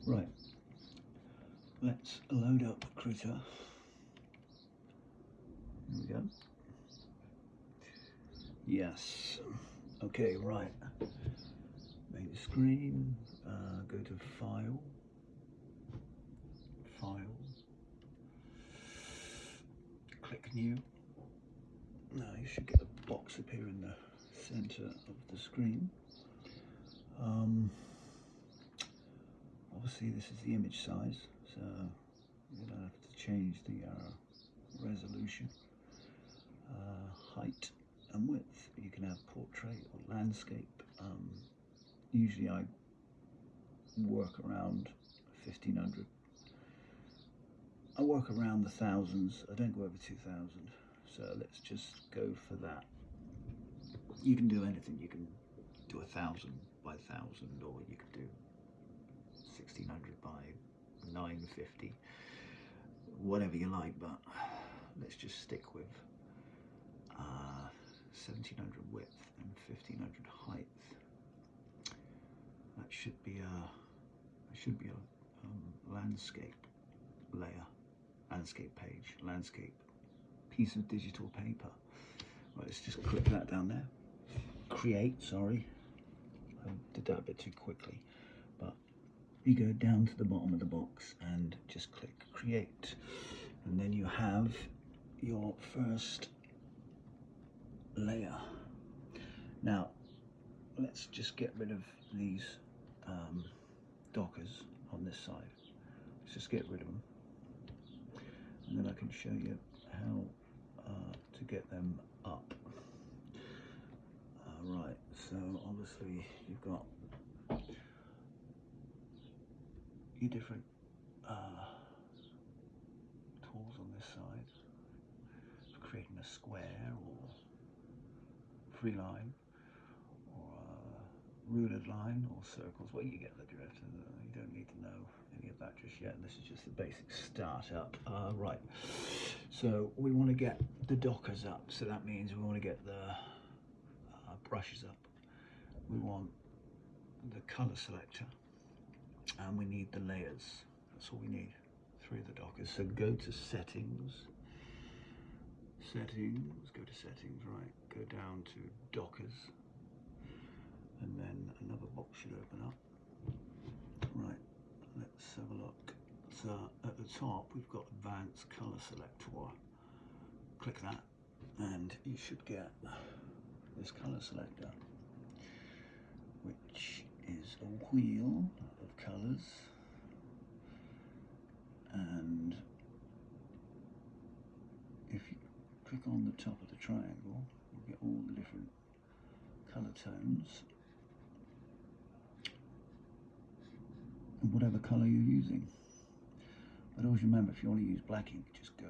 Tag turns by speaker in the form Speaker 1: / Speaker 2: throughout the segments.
Speaker 1: Right, let's load up Krita. Here we go. Yes. Okay, right. Main screen. Go to File. Click New. Now you should get a box appear in the center of the screen. Obviously this is the image size, so you're going to have to change the resolution, height and width. You can have portrait or landscape. Usually I work around 1500. I work around the thousands. I don't go over 2000. So let's just go for that. You can do anything. You can do 1000 by 1000, or you could do 1600 by 950, whatever you like, but let's just stick with 1700 width and 1500 height. That should be a landscape layer, landscape page, landscape piece of digital paper. Right, let's just click that down there. Create, sorry, I did that a bit too quickly, but you go down to the bottom of the box and just click create, and then you have your first layer. Now let's just get rid of these dockers on this side. Let's just get rid of them, and then I can show you how to get them up. Right, so obviously you've got your different tools on this side for creating a square or free line or a rulered line or circles. Well, you get the drift, and you don't need to know any of that just yet. This is just the basic startup. Right, so we want to get the dockers up, so that means we want to get the brushes up. We want the color selector, and we need the layers. That's all we need. 3 of the dockers. So go to settings, go to settings, right, go down to dockers, and then another box should open up. Right, let's have a look. So at the top we've got advanced color selector. Click that and you should get this color selector, which is a wheel of colors, and if you click on the top of the triangle you get all the different color tones and whatever color you're using. But always remember, if you want to use black ink, just go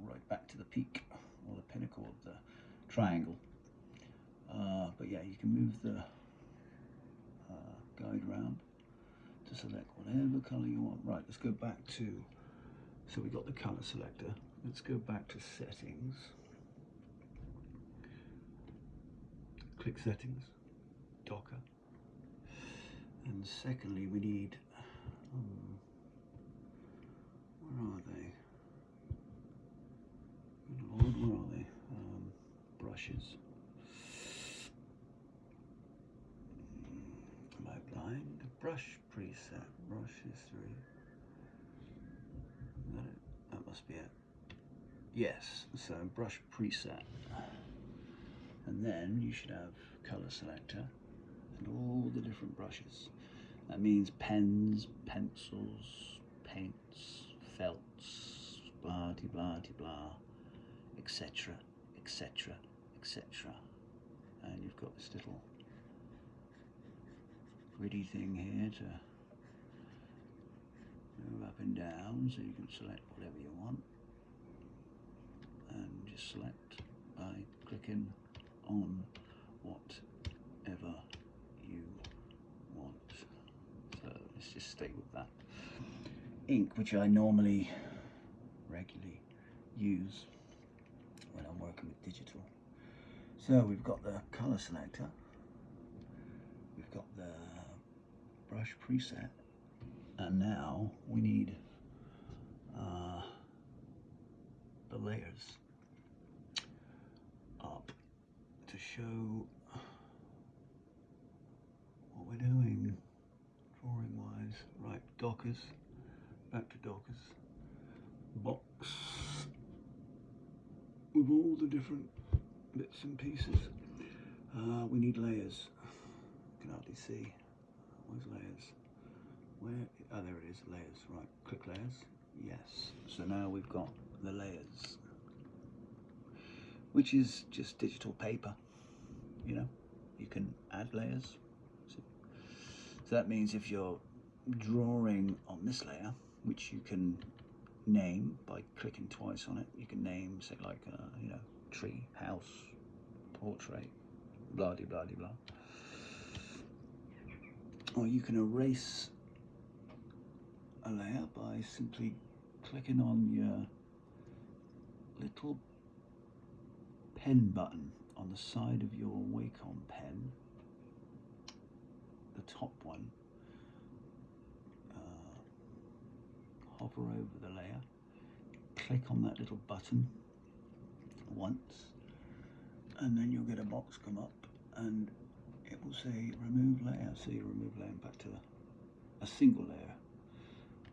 Speaker 1: right back to the peak or the pinnacle of the triangle. But yeah, you can move the guide around to select whatever color you want. Right, let's go back to, so we got the color selector. Let's go back to settings. Click settings, docker. And secondly, we need, where are they? Good Lord, where are they? Brushes. Am I blind? Brush preset, brush history. Is that it? That must be it. Yes, so brush preset. And then you should have color selector and all the different brushes. That means pens, pencils, paints, felts, blah de blah de blah, etc, etc, etc. And you've got this little gritty thing here to move up and down, so you can select whatever you want, and just select by clicking on whatever you want. So let's just stay with that. Ink, which I normally regularly use when I'm working with digital. So we've got the color selector, we've got the brush preset, And now we need the layers up to show what we're doing drawing wise. Right, Dockers, back to Dockers. Box with all the different bits and pieces. We need layers. You can hardly see. Where's layers? Where? Oh, there it is, layers. Right, click layers. Yes. So now we've got the layers, which is just digital paper. You know, you can add layers. So that means if you're drawing on this layer, which you can name by clicking twice on it, you can name, say, like, you know, tree, house, portrait, blah de blah de blah. Or you can erase a layer by simply clicking on your little pen button on the side of your Wacom pen, the top one. Hover over the layer, click on that little button once, and then you'll get a box come up and it will say remove layer. So you remove layer back to a single layer.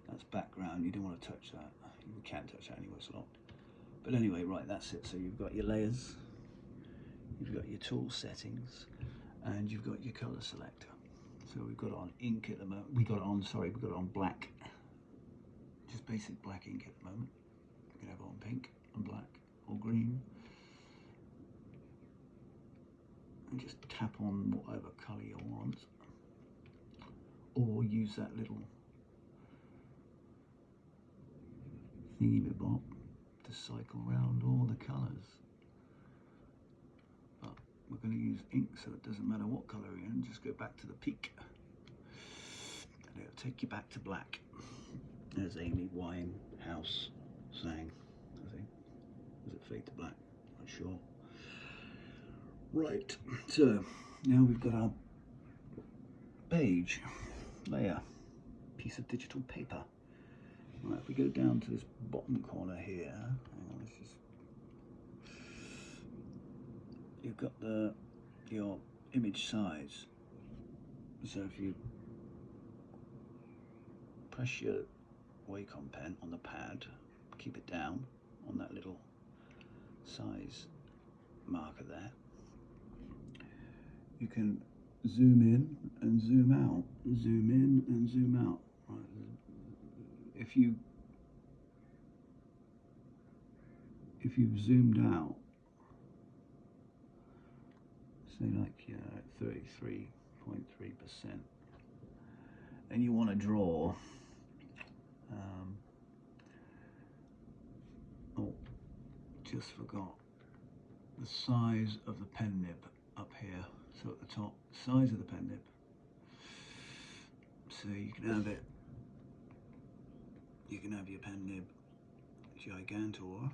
Speaker 1: That's background, you don't want to touch that. You can't touch that anyway, it's locked. But anyway, right, that's it. So you've got your layers, you've got your tool settings, and you've got your color selector. So we've got it on ink at the moment. We got it on black. Just basic black ink at the moment. You can have it on pink and black or green. And just tap on whatever colour you want. Or use that little thingy-bob to cycle around all the colours. But we're going to use ink, so it doesn't matter what colour you're in, just go back to the peak. And it'll take you back to black. There's Amy Winehouse sang, I think. Was it Fade to Black? Not sure. Right, so now we've got our page layer, piece of digital paper. Right, if we go down to this bottom corner here, hang on, let's just, you've got your image size. So if you press your Wacom pen on the pad, keep it down on that little size marker there, you can zoom in and zoom out, zoom in and zoom out. Right. If you've zoomed out, say like 33.3%, and you want to draw oh, just forgot the size of the pen nib up here. So at the top, size of the pen nib. So you can have it, you can have your pen nib gigantor,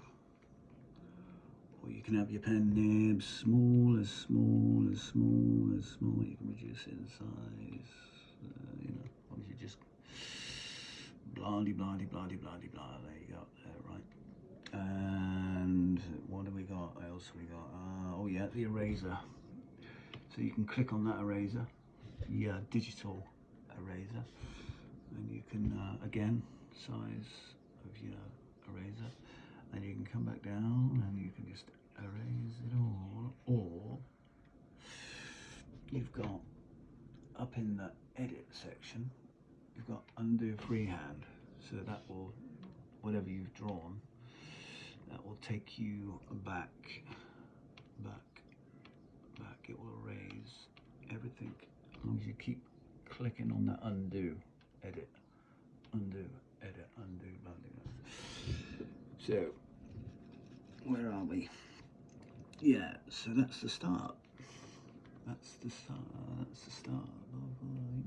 Speaker 1: or you can have your pen nib small as small as small as small. You can reduce it in size, you know, or you just blah de blah de blah de blah de blah. There you go, there, right. And what do we got? What else we got? Oh yeah, the eraser. So you can click on that eraser, yeah, digital eraser, and you can again, size of your eraser, and you can come back down and you can just erase it all. Or you've got up in the edit section, you've got undo freehand. So that will, whatever you've drawn, that will take you back. It will erase everything as long as you keep clicking on that undo, edit, undo, edit, undo, blah, blah, blah. So where are we? Yeah, so that's the start. That's the start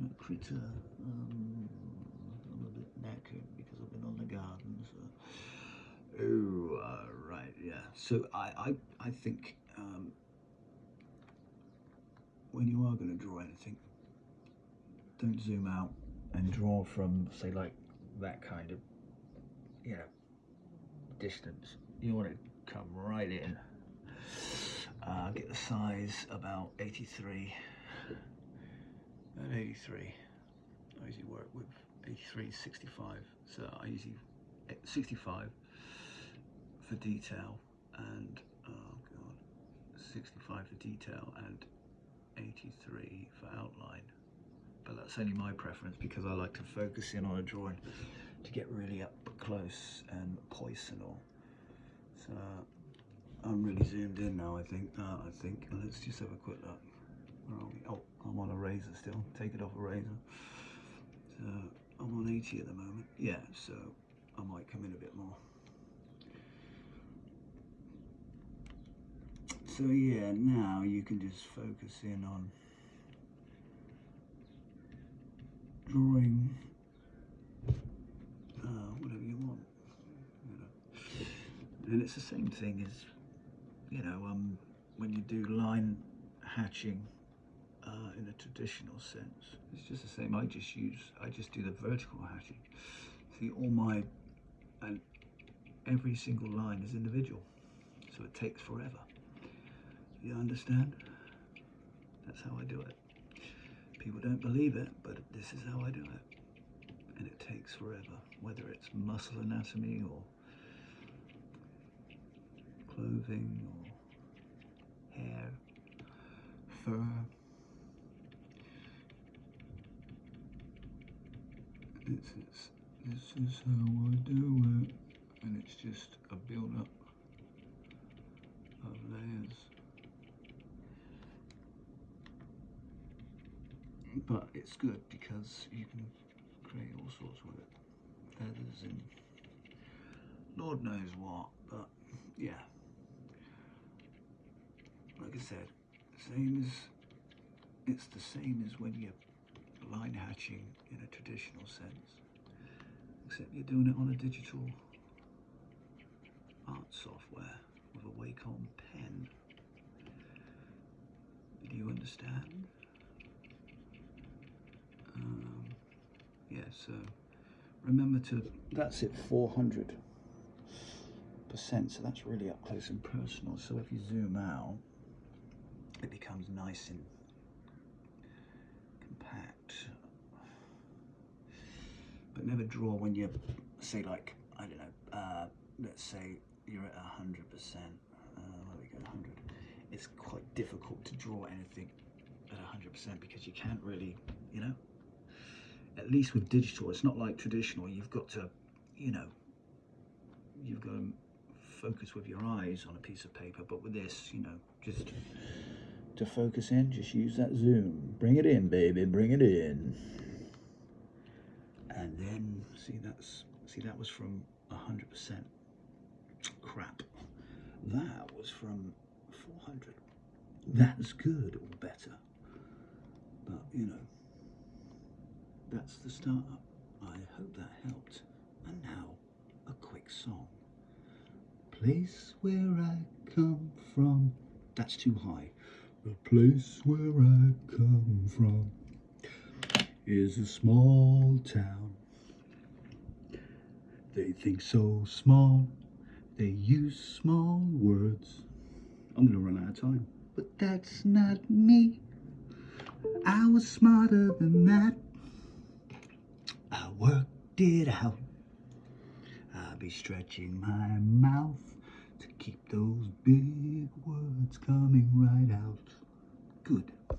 Speaker 1: of Critter. I'm a bit knackered because I've been on the garden. So. Oh, right, yeah. So I think when you are going to draw anything, don't zoom out and draw from, say, like that kind of, you know, distance. You want to come right in. Get the size about 83. At 83, I usually work with 83, 65. So I usually 65 for detail and 65 for detail and 83 for outline. But that's only my preference because I like to focus in on a drawing to get really up close and poisonal. So I'm really zoomed in now, I think. Let's just have a quick look. Where are we? Oh, I'm on a razor still. Take it off a razor. So I'm on 80 at the moment. Yeah, so I might come in a bit more. So yeah, now you can just focus in on drawing whatever you want. You know. And it's the same thing as, you know, when you do line hatching in a traditional sense. It's just the same. I just do the vertical hatching. See, and every single line is individual, so it takes forever. You understand? That's how I do it. People don't believe it, but this is how I do it. And it takes forever, whether it's muscle anatomy or clothing or hair, fur. This is how I do it. And it's just a build-up of layers. But it's good because you can create all sorts with it. Feathers and Lord knows what, but yeah. Like I said, it's the same as when you're line hatching in a traditional sense. Except you're doing it on a digital art software with a Wacom pen. Do you understand? Yeah, so remember that's at 400%, so that's really up close and personal. So if you zoom out, it becomes nice and compact. But never draw when you say, like, I don't know, let's say you're at 100%. Where we go, 100. It's quite difficult to draw anything at 100% because you can't really, you know. At least with digital, it's not like traditional. You've got to, you know, you've got to focus with your eyes on a piece of paper. But with this, you know, just to focus in, just use that zoom. Bring it in, baby, bring it in. And then that was from 100%. Crap. That was from 400. That's good or better. But you know, that's the start. I hope that helped. And now a quick song. Place where I come from. That's too high. The place where I come from is a small town. They think so small, they use small words. I'm gonna run out of time. But that's not me. I was smarter than that. I worked it out. I'll be stretching my mouth to keep those big words coming right out. Good.